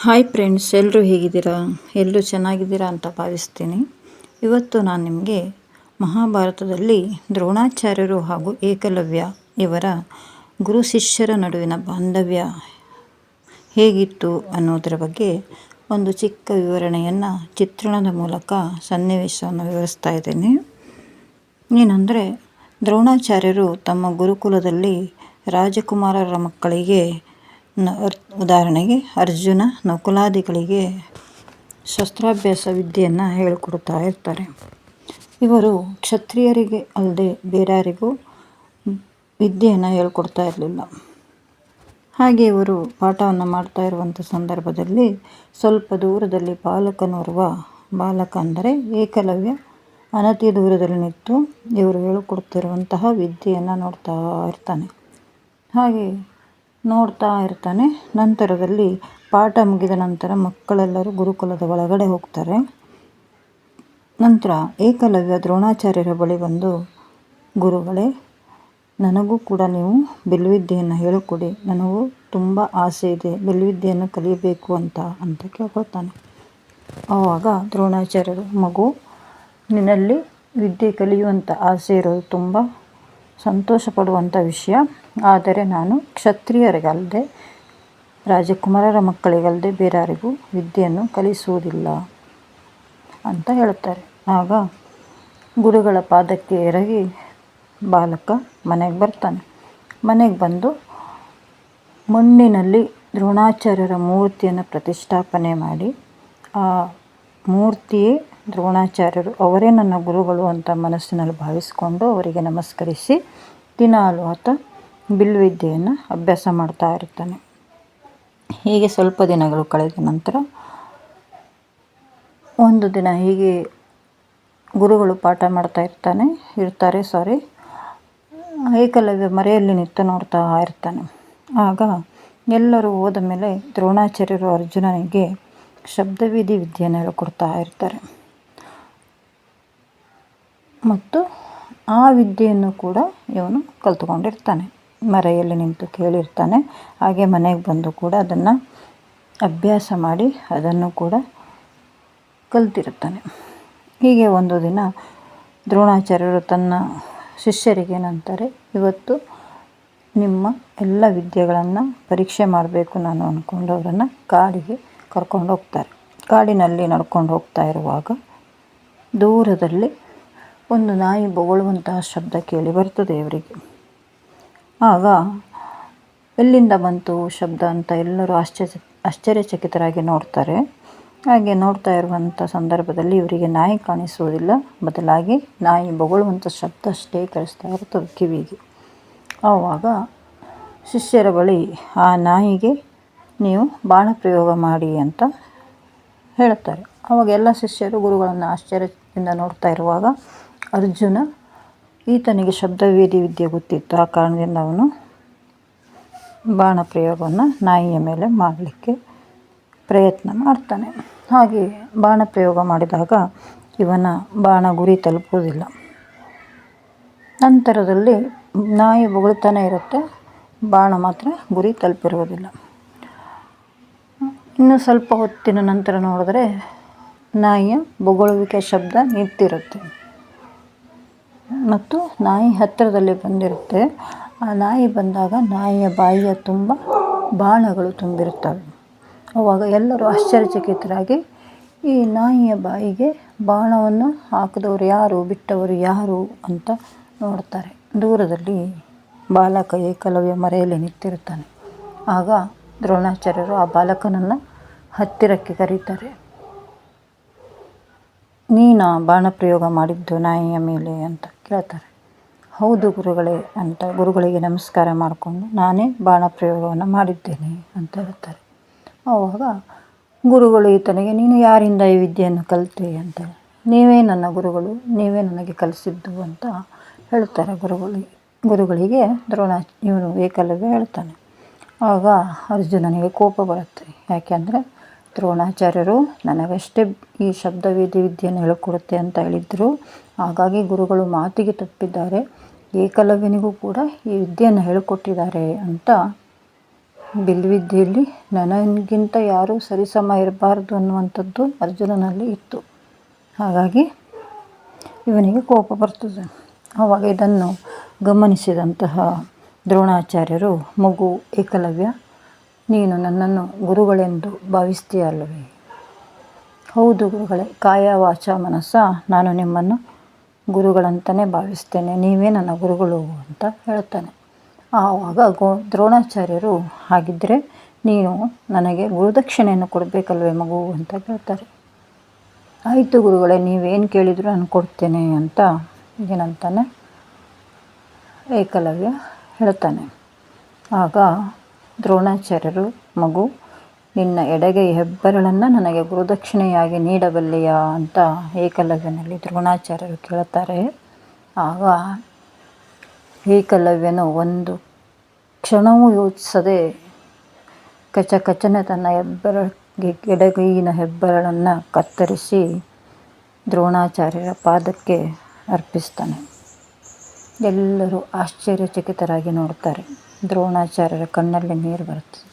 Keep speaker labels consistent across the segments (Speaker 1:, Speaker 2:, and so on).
Speaker 1: Hi friends, ಎಲ್ಲರೂ ಹೇಗಿದ್ದೀರಾ? ಎಲ್ಲರೂ ಚೆನ್ನಾಗಿದ್ದೀರಾ ಅಂತ ಭಾವಿಸ್ತೀನಿ. ಇವತ್ತು ನಾನು ನಿಮಗೆ ಮಹಾಭಾರತದಲ್ಲಿ ದ್ರೋಣಾಚಾರ್ಯರು ಹಾಗೂ ಏಕಲವ್ಯ ಇವರ ಗುರು ಶಿಷ್ಯರ ನಡುವಿನ ಬಾಂಧವ್ಯ ಹೇಗಿತ್ತು ಅನ್ನೋದರ ಬಗ್ಗೆ ಒಂದು ಚಿಕ್ಕ ವಿವರಣೆಯನ್ನು ಚಿತ್ರಣದ ಮೂಲಕ ಸನ್ನಿವೇಶವನ್ನು ವಿವರಿಸ್ತಾ ಇದ್ದೇನೆ. ಏನಂದರೆ, ದ್ರೋಣಾಚಾರ್ಯರು ತಮ್ಮ ಗುರುಕುಲದಲ್ಲಿ ರಾಜಕುಮಾರರ ಮಕ್ಕಳಿಗೆ ಉದಾಹರಣೆಗೆ ಅರ್ಜುನ, ನಕುಲಾದಿಗಳಿಗೆ ಶಸ್ತ್ರಾಭ್ಯಾಸ ವಿದ್ಯೆಯನ್ನು ಹೇಳಿಕೊಡ್ತಾ ಇರ್ತಾರೆ. ಇವರು ಕ್ಷತ್ರಿಯರಿಗೆ ಅಲ್ಲದೆ ಬೇರಾರಿಗೂ ವಿದ್ಯೆಯನ್ನು ಹೇಳ್ಕೊಡ್ತಾ ಇರಲಿಲ್ಲ. ಹಾಗೆ ಇವರು ಪಾಠವನ್ನು ಮಾಡ್ತಾ ಇರುವಂಥ ಸಂದರ್ಭದಲ್ಲಿ ಸ್ವಲ್ಪ ದೂರದಲ್ಲಿ ಬಾಲಕ ಅಂದರೆ ಏಕಲವ್ಯ ಅನತಿ ದೂರದಲ್ಲಿ ನಿಂತು ಇವರು ಹೇಳಿಕೊಡ್ತಿರುವಂತಹ ವಿದ್ಯೆಯನ್ನು ನೋಡ್ತಾ ಇರ್ತಾನೆ. ಹಾಗೆ ನೋಡ್ತಾ ಇರ್ತಾನೆ. ನಂತರದಲ್ಲಿ ಪಾಠ ಮುಗಿದ ನಂತರ ಮಕ್ಕಳೆಲ್ಲರೂ ಗುರುಕುಲದ ಒಳಗಡೆ ಹೋಗ್ತಾರೆ. ನಂತರ ಏಕಲವ್ಯ ದ್ರೋಣಾಚಾರ್ಯರ ಬಳಿ ಬಂದು, ಗುರುಗಳೇ, ನನಗೂ ಕೂಡ ನೀವು ಬಿಲ್ವಿದ್ಯೆಯನ್ನು ಹೇಳಿಕೊಡಿ, ನನಗೂ ತುಂಬ ಆಸೆ ಇದೆ, ಬಿಲ್ವಿದ್ಯೆಯನ್ನು ಕಲಿಯಬೇಕು ಅಂತ ಕೇಳ್ಕೊಳ್ತಾನೆ. ಆವಾಗ ದ್ರೋಣಾಚಾರ್ಯರು, ಮಗು, ನಿನ್ನಲ್ಲಿ ವಿದ್ಯೆ ಕಲಿಯುವಂಥ ಆಸೆ ಇರೋದು ತುಂಬ ಸಂತೋಷ ಪಡುವಂಥ ವಿಷಯ. ಆದರೆ ನಾನು ಕ್ಷತ್ರಿಯರಿಗಲ್ಲದೆ ರಾಜಕುಮಾರರ ಮಕ್ಕಳಿಗಲ್ಲದೆ ಬೇರಾರಿಗೂ ವಿದ್ಯೆಯನ್ನು ಕಲಿಸುವುದಿಲ್ಲ ಅಂತ ಹೇಳ್ತಾರೆ. ಆಗ ಗುರುಗಳ ಪಾದಕ್ಕೆ ಎರಗಿ ಬಾಲಕ ಮನೆಗೆ ಬರ್ತಾನೆ. ಮನೆಗೆ ಬಂದು ಮಣ್ಣಿನಲ್ಲಿ ದ್ರೋಣಾಚಾರ್ಯರ ಮೂರ್ತಿಯನ್ನು ಪ್ರತಿಷ್ಠಾಪನೆ ಮಾಡಿ, ಆ ಮೂರ್ತಿಯೇ ದ್ರೋಣಾಚಾರ್ಯರು, ಅವರೇ ನನ್ನ ಗುರುಗಳು ಅಂತ ಮನಸ್ಸಿನಲ್ಲಿ ಭಾವಿಸಿಕೊಂಡು ಅವರಿಗೆ ನಮಸ್ಕರಿಸಿ ದಿನಾಲು ಆತ ಬಿಲ್ವಿದ್ಯೆಯನ್ನು ಅಭ್ಯಾಸ ಮಾಡ್ತಾ ಇರ್ತಾನೆ. ಹೀಗೆ ಸ್ವಲ್ಪ ದಿನಗಳು ಕಳೆದ ನಂತರ ಒಂದು ದಿನ ಹೀಗೆ ಗುರುಗಳು ಪಾಠ ಮಾಡ್ತಾ ಇರ್ತಾರೆ. ಏಕಲವ್ಯ ಮರೆಯಲ್ಲಿ ನಿಂತು ನೋಡ್ತಾ ಇರ್ತಾನೆ. ಆಗ ಎಲ್ಲರೂ ಹೋದ ಮೇಲೆ ದ್ರೋಣಾಚಾರ್ಯರು ಅರ್ಜುನನಿಗೆ ಶಬ್ದವೇದಿ ವಿದ್ಯೆಯನ್ನು ಹೇಳಿಕೊಡ್ತಾ ಇರ್ತಾರೆ. ಮತ್ತು ಆ ವಿದ್ಯೆಯನ್ನು ಕೂಡ ಇವನು ಕಲ್ತ್ಕೊಂಡಿರ್ತಾನೆ. ಮರೆಯಲ್ಲಿ ನಿಂತು ಕೇಳಿರ್ತಾನೆ. ಹಾಗೆ ಮನೆಗೆ ಬಂದು ಕೂಡ ಅದನ್ನು ಅಭ್ಯಾಸ ಮಾಡಿ ಅದನ್ನು ಕೂಡ ಕಲ್ತಿರ್ತಾನೆ. ಹೀಗೆ ಒಂದು ದಿನ ದ್ರೋಣಾಚಾರ್ಯರು ತನ್ನ ಶಿಷ್ಯರಿಗೆ ಏನಂತಾರೆ, ಇವತ್ತು ನಿಮ್ಮ ಎಲ್ಲ ವಿದ್ಯೆಗಳನ್ನು ಪರೀಕ್ಷೆ ಮಾಡಬೇಕು ನಾನು ಅಂದ್ಕೊಂಡು ಅವರನ್ನು ಕಾಡಿಗೆ ಕರ್ಕೊಂಡು ಹೋಗ್ತಾರೆ. ಕಾಡಿನಲ್ಲಿ ನಡ್ಕೊಂಡು ಹೋಗ್ತಾ ಇರುವಾಗ ದೂರದಲ್ಲಿ ಒಂದು ನಾಯಿ ಬೊಗಳುವಂತಹ ಶಬ್ದ ಕೇಳಿ ಬರ್ತದೆ ಇವರಿಗೆ. ಆಗ ಎಲ್ಲಿಂದ ಬಂತು ಶಬ್ದ ಅಂತ ಎಲ್ಲರೂ ಆಶ್ಚರ್ಯಚಕಿತರಾಗಿ ನೋಡ್ತಾರೆ. ಹಾಗೆ ನೋಡ್ತಾ ಇರುವಂಥ ಸಂದರ್ಭದಲ್ಲಿ ಇವರಿಗೆ ನಾಯಿ ಕಾಣಿಸುವುದಿಲ್ಲ, ಬದಲಾಗಿ ನಾಯಿ ಬೊಗಳುವಂಥ ಶಬ್ದ ಅಷ್ಟೇ ಕೇಳಿಸ್ತಾ ಇರ್ತದೆ ಕಿವಿಗೆ. ಆವಾಗ ಶಿಷ್ಯರ ಬಳಿ ಆ ನಾಯಿಗೆ ನೀವು ಬಾಣ ಪ್ರಯೋಗ ಮಾಡಿ ಅಂತ ಹೇಳ್ತಾರೆ. ಆವಾಗ ಎಲ್ಲ ಶಿಷ್ಯರು ಗುರುಗಳನ್ನು ಆಶ್ಚರ್ಯದಿಂದ ನೋಡ್ತಾ ಇರುವಾಗ ಅರ್ಜುನ, ಈತನಿಗೆ ಶಬ್ದವೇದಿ ವಿದ್ಯೆ ಗೊತ್ತಿತ್ತು, ಆ ಕಾರಣದಿಂದ ಅವನು ಬಾಣ ಪ್ರಯೋಗವನ್ನು ನಾಯಿಯ ಮೇಲೆ ಮಾಡಲಿಕ್ಕೆ ಪ್ರಯತ್ನ ಮಾಡ್ತಾನೆ. ಹಾಗೆ ಬಾಣ ಪ್ರಯೋಗ ಮಾಡಿದಾಗ ಇವನ ಬಾಣ ಗುರಿ ತಲುಪುವುದಿಲ್ಲ. ನಂತರದಲ್ಲಿ ನಾಯಿ ಬೊಗಳ್ತಾನೆ ಇರುತ್ತೆ, ಬಾಣ ಮಾತ್ರ ಗುರಿ ತಲುಪಿರುವುದಿಲ್ಲ. ಇನ್ನು ಸ್ವಲ್ಪ ಹೊತ್ತಿನ ನಂತರ ನೋಡಿದ್ರೆ ನಾಯಿಯ ಬೊಗಳುವಿಕೆ ಶಬ್ದ ನಿಂತಿರುತ್ತೆ ಮತ್ತು ನಾಯಿ ಹತ್ತಿರದಲ್ಲಿ ಬಂದಿರುತ್ತೆ. ಆ ನಾಯಿ ಬಂದಾಗ ನಾಯಿಯ ಬಾಯಿಯ ತುಂಬ ಬಾಣಗಳು ತುಂಬಿರುತ್ತವೆ. ಆವಾಗ ಎಲ್ಲರೂ ಆಶ್ಚರ್ಯಚಕಿತರಾಗಿ ಈ ನಾಯಿಯ ಬಾಯಿಗೆ ಬಾಣವನ್ನು ಹಾಕಿದವರು ಯಾರು, ಬಿಟ್ಟವರು ಯಾರು ಅಂತ ನೋಡ್ತಾರೆ. ದೂರದಲ್ಲಿ ಬಾಲಕ ಏಕಲವ್ಯ ಮರೆಯಲ್ಲಿ ನಿಂತಿರ್ತಾನೆ. ಆಗ ದ್ರೋಣಾಚಾರ್ಯರು ಆ ಬಾಲಕನನ್ನು ಹತ್ತಿರಕ್ಕೆ ಕರೀತಾರೆ. ನೀನಾ ಬಾಣ ಪ್ರಯೋಗ ಮಾಡಿದ್ದು ನಾಯಿಯ ಮೇಲೆ ಅಂತ ಕೇಳ್ತಾರೆ. ಹೌದು ಗುರುಗಳೇ ಅಂತ ಗುರುಗಳಿಗೆ ನಮಸ್ಕಾರ ಮಾಡಿಕೊಂಡು ನಾನೇ ಬಾಣ ಪ್ರಯೋಗವನ್ನು ಮಾಡಿದ್ದೇನೆ ಅಂತ ಹೇಳ್ತಾರೆ. ಆವಾಗ ಗುರುಗಳು ಈತನಿಗೆ, ನೀನು ಯಾರಿಂದ ಈ ವಿದ್ಯೆಯನ್ನು ಕಲಿತೆ ಅಂತ, ನೀವೇ ನನ್ನ ಗುರುಗಳು, ನೀವೇ ನನಗೆ ಕಲಿಸಿದ್ದು ಅಂತ ಹೇಳ್ತಾರೆ ಗುರುಗಳಿಗೆ ಇವನು ಏಕಲವ್ಯ ಹೇಳ್ತಾನೆ. ಆಗ ಅರ್ಜುನನಿಗೆ ಕೋಪ ಬರುತ್ತೆ. ಯಾಕೆಂದರೆ ದ್ರೋಣಾಚಾರ್ಯರು ನನಗಷ್ಟೇ ಈ ಶಬ್ದವೇದಿ ವಿದ್ಯೆಯನ್ನು ಹೇಳಿಕೊಡುತ್ತೆ ಅಂತ ಹೇಳಿದ್ರು, ಹಾಗಾಗಿ ಗುರುಗಳು ಮಾತಿಗೆ ತಪ್ಪಿದ್ದಾರೆ, ಏಕಲವ್ಯನಿಗೂ ಕೂಡ ಈ ವಿದ್ಯೆಯನ್ನು ಹೇಳಿಕೊಟ್ಟಿದ್ದಾರೆ ಅಂತ ಬಿಲ್ವಿದ್ಯೆಯಲ್ಲಿ ನನಗಿಂತ ಯಾರೂ ಸರಿಸಮ ಇರಬಾರ್ದು ಅನ್ನುವಂಥದ್ದು ಅರ್ಜುನನಲ್ಲಿ ಇತ್ತು. ಹಾಗಾಗಿ ಇವನಿಗೆ ಕೋಪ ಬರ್ತದೆ. ಆವಾಗ ಇದನ್ನು ಗಮನಿಸಿದಂತಹ ದ್ರೋಣಾಚಾರ್ಯರು, ಮಗು ಏಕಲವ್ಯ, ನೀನು ನನ್ನನ್ನು ಗುರುಗಳೆಂದು ಭಾವಿಸ್ತೀಯಲ್ಲವೇ? ಹೌದು ಗುರುಗಳೇ, ಕಾಯ ವಾಚ ಮನಸ್ಸ ನಾನು ನಿಮ್ಮನ್ನು ಗುರುಗಳಂತಲೇ ಭಾವಿಸ್ತೇನೆ, ನೀವೇ ನನ್ನ ಗುರುಗಳು ಅಂತ ಹೇಳ್ತಾನೆ. ಆವಾಗ ದ್ರೋಣಾಚಾರ್ಯರು, ಹಾಗಿದ್ದರೆ ನೀನು ನನಗೆ ಗುರುದಕ್ಷಿಣೆಯನ್ನು ಕೊಡಬೇಕಲ್ವೇ ಮಗು ಅಂತ ಕೇಳ್ತಾರೆ. ಆಯಿತು ಗುರುಗಳೇ, ನೀವೇನು ಕೇಳಿದ್ರು ನಾನು ಕೊಡ್ತೇನೆ ಅಂತ ಏನಂತಾನೆ ಏಕಲವ್ಯ ಹೇಳ್ತಾನೆ. ಆಗ ದ್ರೋಣಾಚಾರ್ಯರು, ಮಗು ನಿನ್ನ ಎಡಗೈ ಹೆಬ್ಬೆರಳನ್ನು ನನಗೆ ಗುರುದಕ್ಷಿಣೆಯಾಗಿ ನೀಡಬಲ್ಲೆಯಾ ಅಂತ ಏಕಲವ್ಯನಲ್ಲಿ ದ್ರೋಣಾಚಾರ್ಯರು ಕೇಳ್ತಾರೆ. ಆಗ ಏಕಲವ್ಯನು ಒಂದು ಕ್ಷಣವೂ ಯೋಚಿಸದೆ ಕಚಕಚನೆ ತನ್ನ ಎಡಗೈಯಿನ ಹೆಬ್ಬೆರಳನ್ನು ಕತ್ತರಿಸಿ ದ್ರೋಣಾಚಾರ್ಯರ ಪಾದಕ್ಕೆ ಅರ್ಪಿಸ್ತಾನೆ. ಎಲ್ಲರೂ ಆಶ್ಚರ್ಯಚಕಿತರಾಗಿ ನೋಡ್ತಾರೆ. ದ್ರೋಣಾಚಾರ್ಯರ ಕಣ್ಣಲ್ಲಿ ನೀರು ಬರ್ತದೆ.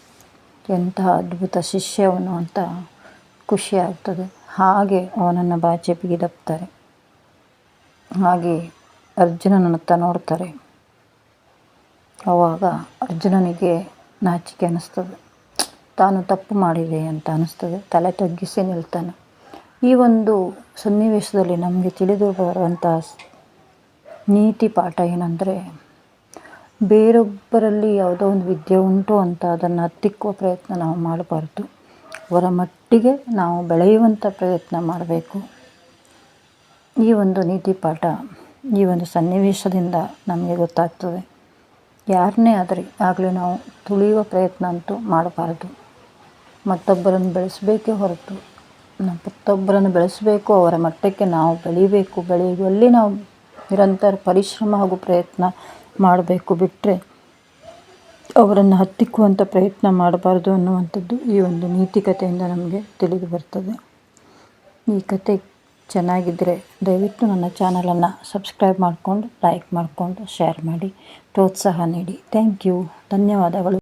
Speaker 1: ಎಂತಹ ಅದ್ಭುತ ಶಿಷ್ಯವನು ಅಂತ ಖುಷಿಯಾಗ್ತದೆ. ಹಾಗೆ ಅವನನ್ನು ಬಾಚಿ ಬಿಗಿದಪ್ತಾರೆ. ಹಾಗೆ ಅರ್ಜುನನತ್ತ ನೋಡ್ತಾರೆ. ಆವಾಗ ಅರ್ಜುನನಿಗೆ ನಾಚಿಕೆ ಅನ್ನಿಸ್ತದೆ, ತಾನು ತಪ್ಪು ಮಾಡಿದೆ ಅಂತ ಅನ್ನಿಸ್ತದೆ. ತಲೆ ತಗ್ಗಿಸಿ ನಿಲ್ತಾನೆ. ಈ ಒಂದು ಸನ್ನಿವೇಶದಲ್ಲಿ ನಮಗೆ ತಿಳಿದು ಬರುವಂಥ ನೀತಿ ಪಾಠ ಏನಂದರೆ, ಬೇರೊಬ್ಬರಲ್ಲಿ ಯಾವುದೋ ಒಂದು ವಿದ್ಯೆ ಉಂಟು ಅಂತ ಅದನ್ನು ಹತ್ತಿಕ್ಕುವ ಪ್ರಯತ್ನ ನಾವು ಮಾಡಬಾರ್ದು. ಅವರ ಮಟ್ಟಿಗೆ ನಾವು ಬೆಳೆಯುವಂಥ ಪ್ರಯತ್ನ ಮಾಡಬೇಕು. ಈ ಒಂದು ನೀತಿ ಪಾಠ ಈ ಒಂದು ಸನ್ನಿವೇಶದಿಂದ ನಮಗೆ ಗೊತ್ತಾಗ್ತದೆ. ಯಾರನ್ನೇ ಆಗಲಿ ನಾವು ತುಳಿಯುವ ಪ್ರಯತ್ನ ಅಂತೂ ಮಾಡಬಾರ್ದು. ಮತ್ತೊಬ್ಬರನ್ನು ಬೆಳೆಸಬೇಕೇ ಹೊರತು ಮತ್ತೊಬ್ಬರನ್ನು ಬೆಳೆಸಬೇಕು, ಅವರ ಮಟ್ಟಕ್ಕೆ ನಾವು ಬೆಳೆಯುವಲ್ಲಿ ನಾವು ನಿರಂತರ ಪರಿಶ್ರಮ ಹಾಗೂ ಪ್ರಯತ್ನ ಮಾಡಬೇಕು. ಬಿಟ್ಟರೆ ಅವರನ್ನು ಹತ್ತಿಕ್ಕುವಂಥ ಪ್ರಯತ್ನ ಮಾಡಬಾರ್ದು ಅನ್ನುವಂಥದ್ದು ಈ ಒಂದು ನೀತಿ ಕಥೆಯಿಂದ ನಮಗೆ ತಿಳಿದು ಬರ್ತದೆ. ಈ ಕತೆ ಚೆನ್ನಾಗಿದ್ದರೆ ದಯವಿಟ್ಟು ನನ್ನ ಚಾನಲನ್ನು ಸಬ್ಸ್ಕ್ರೈಬ್ ಮಾಡಿಕೊಂಡು, ಲೈಕ್ ಮಾಡಿಕೊಂಡು, ಶೇರ್ ಮಾಡಿ, ಪ್ರೋತ್ಸಾಹ ನೀಡಿ. Thank you. ಧನ್ಯವಾದಗಳು.